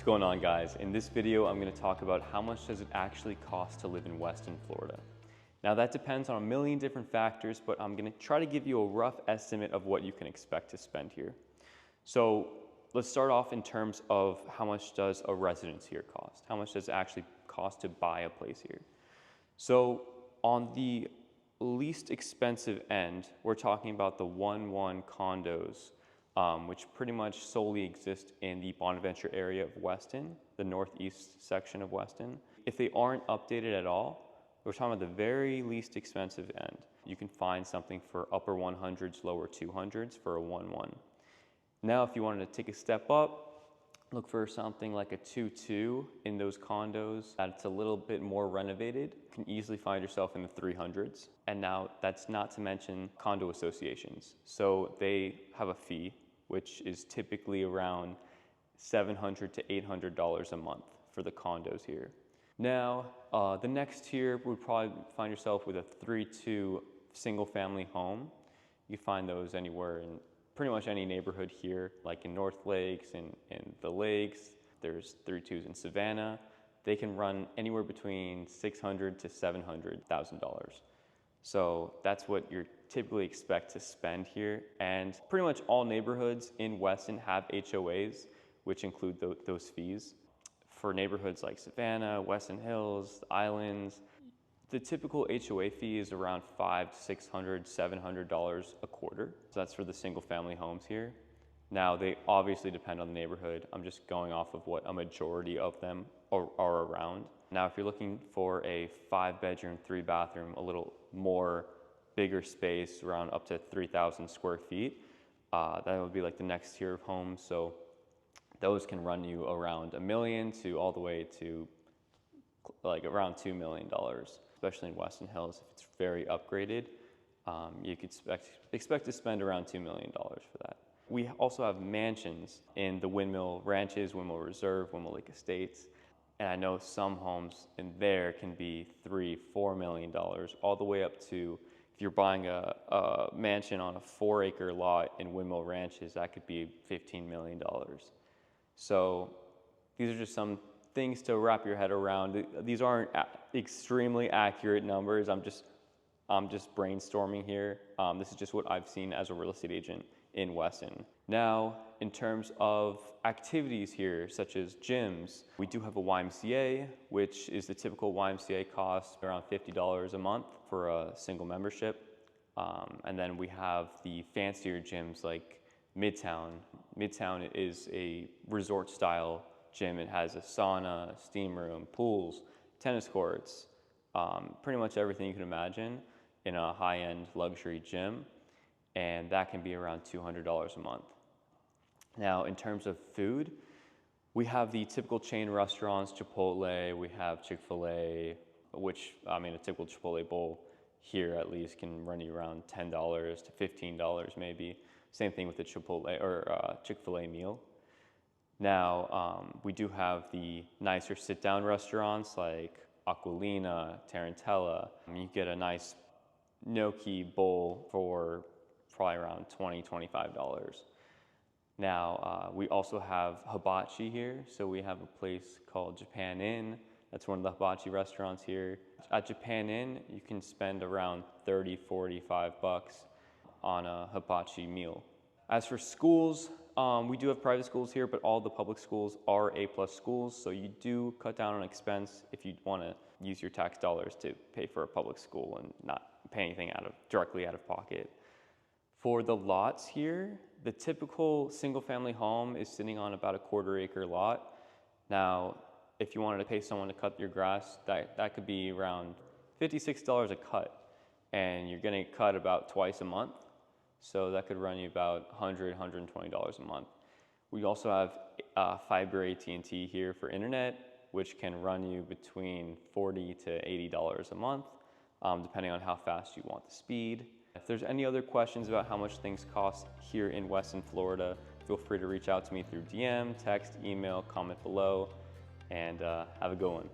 going on, guys? In this video, I'm going to talk about how much does it actually cost to live in Weston, Florida. Now that depends on a million different factors, but I'm going to try to give you a rough estimate of what you can expect to spend here. So let's start off in terms of how much does a residence here cost? How much does it actually cost to buy a place here? So on the least expensive end, we're talking about the 1-1 condos, which pretty much solely exist in the Bonaventure area of Weston, the northeast section of Weston. If they aren't updated at all, we're talking about the very least expensive end. You can find something for upper 100s, lower 200s for a 1-1. Now, if you wanted to take a step up, look for something like a 2-2 in those condos that's a little bit more renovated. You can easily find yourself in the 300s. And now that's not to mention condo associations. So they have a fee, which is typically around $700 to $800 a month for the condos here. Now, the next tier would probably find yourself with a 3-2 single family home. You find those anywhere in pretty much any neighborhood here, like in North Lakes and in the Lakes. There's 3-2s in Savannah. They can run anywhere between $600,000 to $700,000. So that's what you typically expect to spend here. And pretty much all neighborhoods in Weston have HOAs, which include those fees. For neighborhoods like Savannah, Weston Hills, the Islands, the typical HOA fee is around $500, $600, $700 a quarter. So that's for the single family homes here. Now they obviously depend on the neighborhood. I'm just going off of what a majority of them are around. Now, if you're looking for a 5-bedroom, 3-bathroom, a little more bigger space, around up to 3,000 square feet, that would be like the next tier of homes. So those can run you around $1 million to all the way to like around $2 million, especially in Weston Hills. If it's very upgraded, you could expect to spend around $2 million for that. We also have mansions in the Windmill Ranches, Windmill Reserve, Windmill Lake Estates. And I know some homes in there can be $3-4 million, all the way up to, if you're buying a mansion on a 4-acre lot in Windmill Ranches, that could be $15 million. So these are just some things to wrap your head around. These aren't extremely accurate numbers. I'm just brainstorming here. This is just what I've seen as a real estate agent in Weston. Now, in terms of activities here, such as gyms, we do have a YMCA, which is the typical YMCA cost around $50 a month for a single membership. And then we have the fancier gyms like Midtown. Midtown is a resort style gym. It has a sauna, steam room, pools, tennis courts, pretty much everything you can imagine in a high-end luxury gym. And that can be around $200 a month. Now, in terms of food, we have the typical chain restaurants, Chipotle, we have Chick-fil-A, which, I mean, a typical Chipotle bowl here at least can run you around $10 to $15 maybe. Same thing with the Chipotle or Chick-fil-A meal. Now, we do have the nicer sit-down restaurants like Aquilina, Tarantella. You get a nice gnocchi bowl for probably around $20, $25. Now, we also have hibachi here. So we have a place called Japan Inn. That's one of the hibachi restaurants here. At Japan Inn, you can spend around $30, $45 on a hibachi meal. As for schools, we do have private schools here, but all the public schools are A+ schools. So you do cut down on expense if you want to use your tax dollars to pay for a public school and not pay anything directly out of pocket. For the lots here, the typical single-family home is sitting on about a 1/4 acre lot. Now, if you wanted to pay someone to cut your grass, that could be around $56 a cut, and you're getting it cut about twice a month. So that could run you about $100, $120 a month. We also have fiber AT&T here for internet, which can run you between $40 to $80 a month, depending on how fast you want the speed. If there's any other questions about how much things cost here in Weston, Florida, feel free to reach out to me through DM, text, email, comment below, and have a good one.